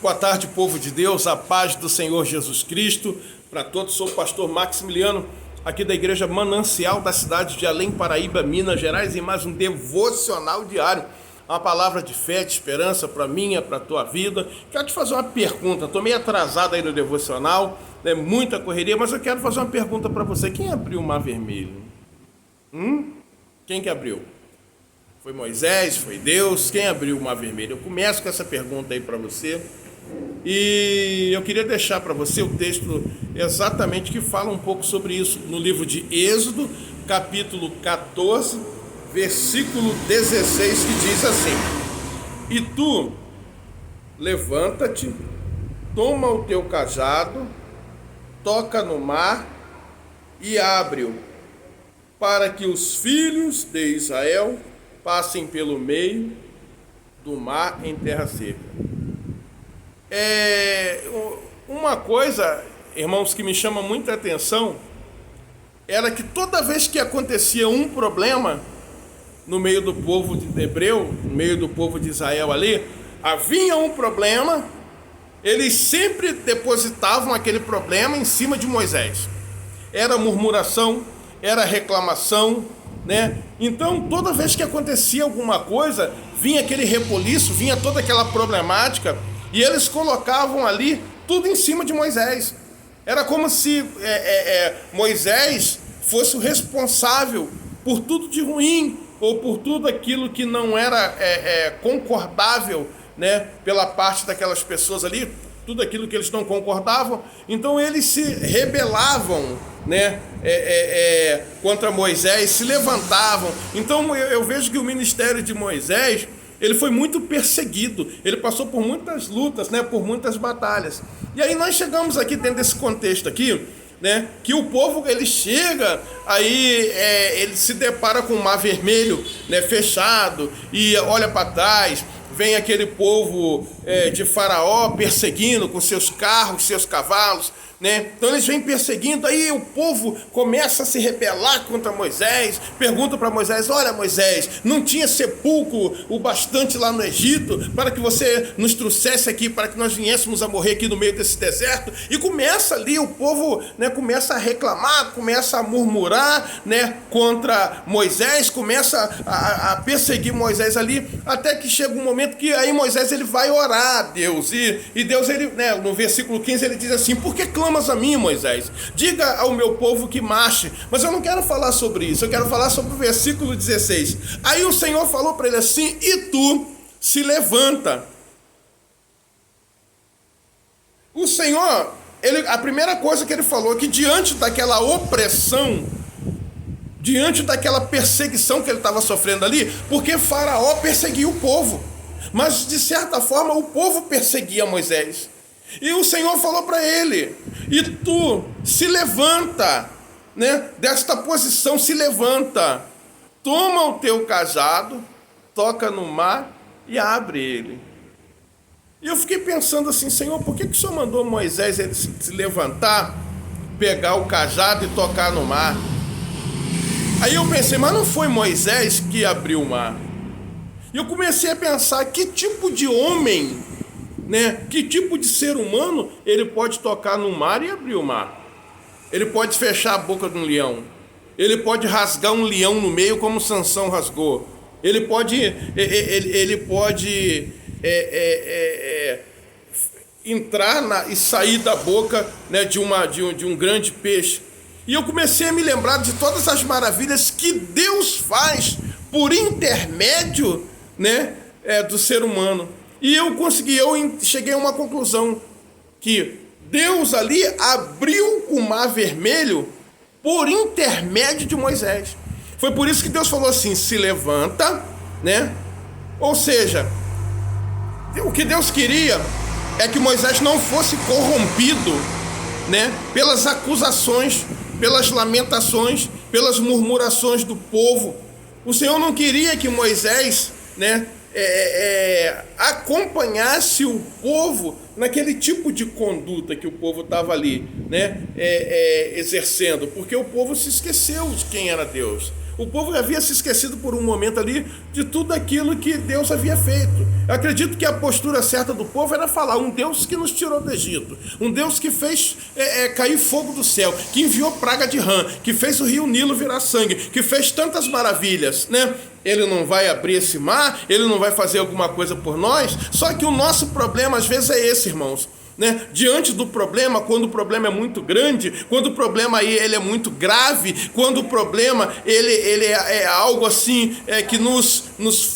Boa tarde, povo de Deus, a paz do Senhor Jesus Cristo para todos. Sou o pastor Maximiliano, aqui da igreja Manancial da cidade de Além Paraíba, Minas Gerais, em mais um devocional diário, uma palavra de fé, de esperança para minha, para a tua vida. Quero te fazer uma pergunta, estou meio atrasado aí no devocional, muita correria, mas eu quero fazer uma pergunta para você. Quem abriu o Mar Vermelho? Quem que abriu? Foi Moisés? Foi Deus? Quem abriu o Mar Vermelho? Eu começo com essa pergunta aí para você. E eu queria deixar para você o texto exatamente que fala um pouco sobre isso, no livro de Êxodo, capítulo 14, versículo 16, que diz assim: E tu, levanta-te, toma o teu cajado, toca no mar e abre-o, para que os filhos de Israel passem pelo meio do mar em terra seca. Uma coisa, irmãos, que me chama muita atenção era que toda vez que acontecia um problema no meio do povo de hebreu, no meio do povo de Israel ali, havia um problema, eles sempre depositavam aquele problema em cima de Moisés. Era murmuração, era reclamação, né? Então, toda vez que acontecia alguma coisa, vinha aquele reboliço, vinha toda aquela problemática, e eles colocavam ali tudo em cima de Moisés. Era como se Moisés fosse o responsável por tudo de ruim, ou por tudo aquilo que não era concordável, né, pela parte daquelas pessoas ali, tudo aquilo que eles não concordavam. Então eles se rebelavam, né, contra Moisés, se levantavam. Então eu vejo que o ministério de Moisés, ele foi muito perseguido, ele passou por muitas lutas, né, por muitas batalhas. E aí nós chegamos aqui dentro desse contexto aqui, né, que o povo, ele chega, aí ele se depara com o Mar Vermelho, né, fechado, e olha para trás, vem aquele povo de Faraó perseguindo com seus carros, seus cavalos, né? Então eles vêm perseguindo, aí o povo começa a se rebelar contra Moisés, pergunta para Moisés: olha, Moisés, não tinha sepulcro o bastante lá no Egito para que você nos trouxesse aqui, para que nós viéssemos a morrer aqui no meio desse deserto? E começa ali o povo, né, começa a reclamar, começa a murmurar, né, contra Moisés, começa a perseguir Moisés ali, até que chega um momento que aí Moisés, ele vai orar a Deus, e Deus, ele, né, no versículo 15, ele diz assim: por que clamas a mim, Moisés? Diga ao meu povo que marche. Mas eu não quero falar sobre isso, eu quero falar sobre o versículo 16. Aí o Senhor falou para ele assim: e tu se levanta. O Senhor, a primeira coisa que ele falou, que diante daquela opressão, diante daquela perseguição que ele estava sofrendo ali, porque Faraó perseguia o povo, mas de certa forma o povo perseguia Moisés. E o Senhor falou para ele: e tu se levanta, né, desta posição, se levanta, toma o teu cajado, toca no mar e abre ele. E eu fiquei pensando assim: Senhor, por que o Senhor mandou Moisés ele se levantar, pegar o cajado e tocar no mar? Aí eu pensei: mas não foi Moisés que abriu o mar? E eu comecei a pensar: que tipo de homem, né, que tipo de ser humano ele pode tocar no mar e abrir o mar? Ele pode fechar a boca de um leão, ele pode rasgar um leão no meio como Sansão rasgou, ele pode entrar e sair da boca, né, de um grande peixe. E eu comecei a me lembrar de todas as maravilhas que Deus faz por intermédio, né, do ser humano. E eu cheguei a uma conclusão, que Deus ali abriu o Mar Vermelho por intermédio de Moisés. Foi por isso que Deus falou assim: se levanta, né? Ou seja, o que Deus queria é que Moisés não fosse corrompido, né, pelas acusações, pelas lamentações, pelas murmurações do povo. O Senhor não queria que Moisés, né, acompanhasse o povo naquele tipo de conduta que o povo estava ali, né, exercendo, porque o povo se esqueceu de quem era Deus. O povo havia se esquecido por um momento ali de tudo aquilo que Deus havia feito. Eu acredito que a postura certa do povo era falar: um Deus que nos tirou do Egito, um Deus que fez cair fogo do céu, que enviou praga de rã, que fez o rio Nilo virar sangue, que fez tantas maravilhas, né? Ele não vai abrir esse mar, ele não vai fazer alguma coisa por nós. Só que o nosso problema às vezes é esse, irmãos. Né? Diante do problema, quando o problema é muito grande, quando o problema aí ele é muito grave, quando o problema ele é algo assim que nos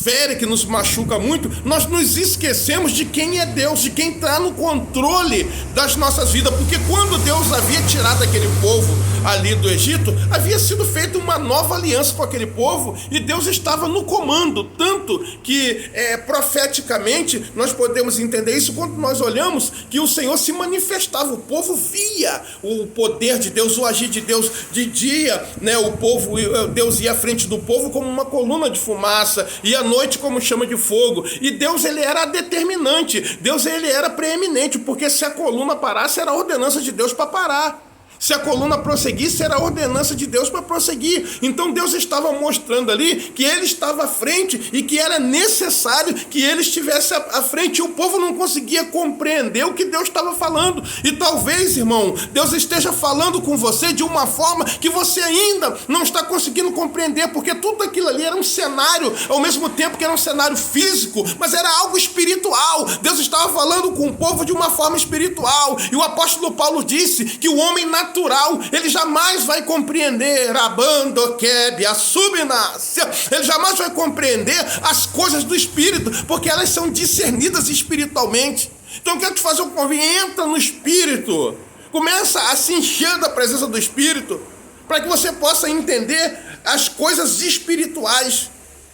fere, que nos machuca muito, nós nos esquecemos de quem é Deus, de quem está no controle das nossas vidas. Porque quando Deus havia tirado aquele povo ali do Egito, havia sido feita uma nova aliança com aquele povo e Deus estava no comando, tanto que profeticamente nós podemos entender isso quando nós olhamos que o Senhor se manifestava, o povo via o poder de Deus, o agir de Deus de dia, né? Deus ia à frente do povo como uma coluna de fumaça e à noite como chama de fogo. E Deus, ele era determinante, Deus, ele era preeminente, porque se a coluna parasse era a ordenança de Deus para parar. Se a coluna prosseguisse, era a ordenança de Deus para prosseguir. Então Deus estava mostrando ali que ele estava à frente e que era necessário que ele estivesse à frente. E o povo não conseguia compreender o que Deus estava falando. E talvez, irmão, Deus esteja falando com você de uma forma que você ainda não está conseguindo compreender, porque tudo aquilo ali era um cenário, ao mesmo tempo que era um cenário físico, mas era algo espiritual. Deus estava falando com o povo de uma forma espiritual. E o apóstolo Paulo disse que o homem natural, ele jamais vai compreender ele jamais vai compreender as coisas do Espírito, porque elas são discernidas espiritualmente. Então eu quero te fazer um convite: entra no Espírito, começa a se encher da presença do Espírito, para que você possa entender as coisas espirituais,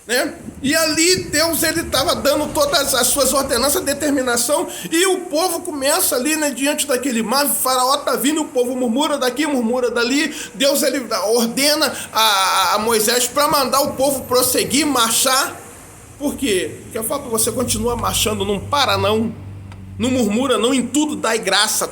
né? E ali Deus, ele estava dando todas as suas ordenanças, determinação, e o povo começa ali, né, diante daquele mar. O faraó está vindo, o povo murmura daqui, murmura dali. Deus, ele ordena a Moisés para mandar o povo prosseguir, marchar. Por quê? Porque eu falo para você: continua marchando, não para não murmura não, em tudo dai graça.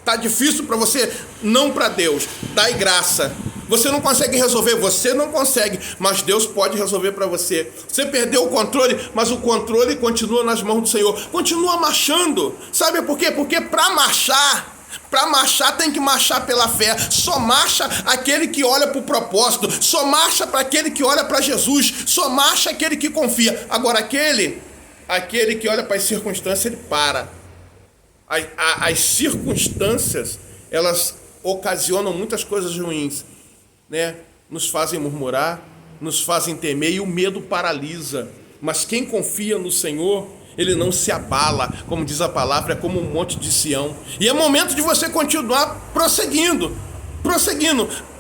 Tá difícil para você, não para Deus, dai graça. Você não consegue resolver, você não consegue, mas Deus pode resolver para você. Você perdeu o controle, mas o controle continua nas mãos do Senhor. Continua marchando. Sabe por quê? Porque para marchar tem que marchar pela fé. Só marcha aquele que olha para o propósito. Só marcha para aquele que olha para Jesus. Só marcha aquele que confia. Agora aquele que olha para as circunstâncias, ele para. As circunstâncias, elas ocasionam muitas coisas ruins, né? Nos fazem murmurar, nos fazem temer, e o medo paralisa. Mas quem confia no Senhor, ele não se abala, como diz a palavra, é como um monte de Sião. E é momento de você continuar prosseguindo.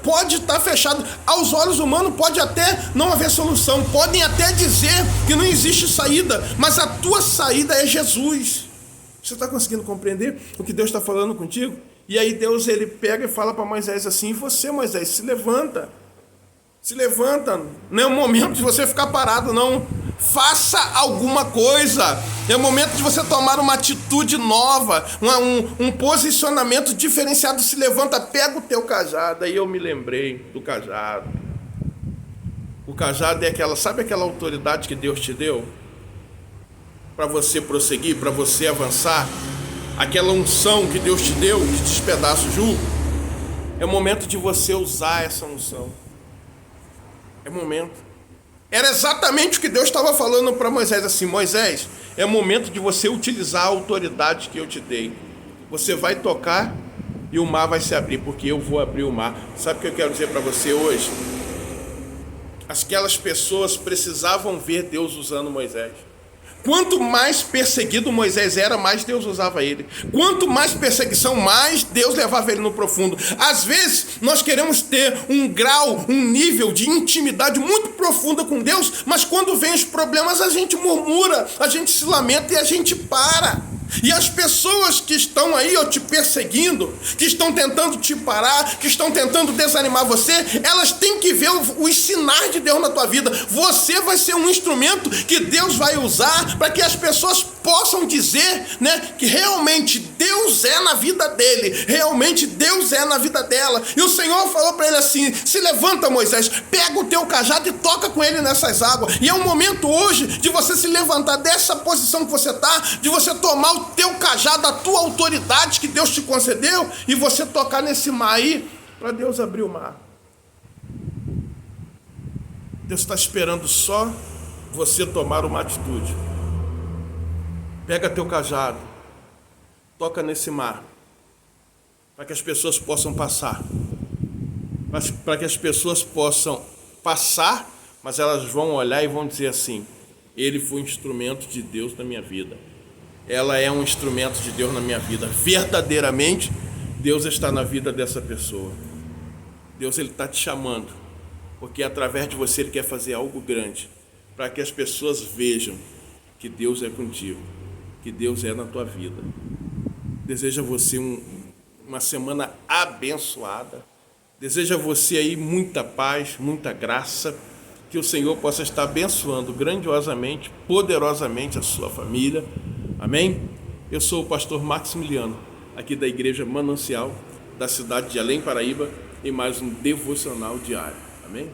Pode estar fechado aos olhos humanos, pode até não haver solução, podem até dizer que não existe saída, mas a tua saída é Jesus. Você está conseguindo compreender o que Deus está falando contigo? E aí Deus, ele pega e fala para Moisés assim: e você, Moisés, se levanta, não é o momento de você ficar parado, não. Faça alguma coisa. É o momento de você tomar uma atitude nova, um posicionamento diferenciado. Se levanta, pega o teu cajado. Aí eu me lembrei do cajado. O cajado é sabe aquela autoridade que Deus te deu para você prosseguir, para você avançar? Aquela unção que Deus te deu, que despedaça o jugo. É o momento de você usar essa unção. É momento. Era exatamente o que Deus estava falando para Moisés, assim: Moisés, é momento de você utilizar a autoridade que eu te dei. Você vai tocar e o mar vai se abrir, porque eu vou abrir o mar. Sabe o que eu quero dizer para você hoje? Aquelas pessoas precisavam ver Deus usando Moisés. Quanto mais perseguido Moisés era, mais Deus usava ele. Quanto mais perseguição, mais Deus levava ele no profundo. Às vezes, nós queremos ter um grau, um nível de intimidade muito profunda com Deus, mas quando vem os problemas, a gente murmura, a gente se lamenta e a gente para. E as pessoas que estão aí te perseguindo, que estão tentando te parar, que estão tentando desanimar você, elas têm que ver os sinais de Deus na tua vida. Você vai ser um instrumento que Deus vai usar para que as pessoas possam dizer, né, que realmente Deus é na vida dele, realmente Deus é na vida dela. E o Senhor falou para ele assim: se levanta, Moisés, pega o teu cajado e toca com ele nessas águas. E é um momento hoje de você se levantar dessa posição que você está, de você tomar o teu cajado, a tua autoridade que Deus te concedeu, e você tocar nesse mar aí, para Deus abrir o mar. Deus está esperando só você tomar uma atitude. Pega teu cajado, toca nesse mar, para que as pessoas possam passar. Para que as pessoas possam passar, mas elas vão olhar e vão dizer assim: ele foi um instrumento de Deus na minha vida. Ela é um instrumento de Deus na minha vida. Verdadeiramente, Deus está na vida dessa pessoa. Deus, ele está te chamando, porque através de você ele quer fazer algo grande, para que as pessoas vejam que Deus é contigo, que Deus é na tua vida. Desejo a você uma semana abençoada. Desejo a você aí muita paz, muita graça, que o Senhor possa estar abençoando grandiosamente, poderosamente a sua família. Amém? Eu sou o pastor Maximiliano, aqui da Igreja Manancial, da cidade de Além, Paraíba, em mais um devocional diário. Amém?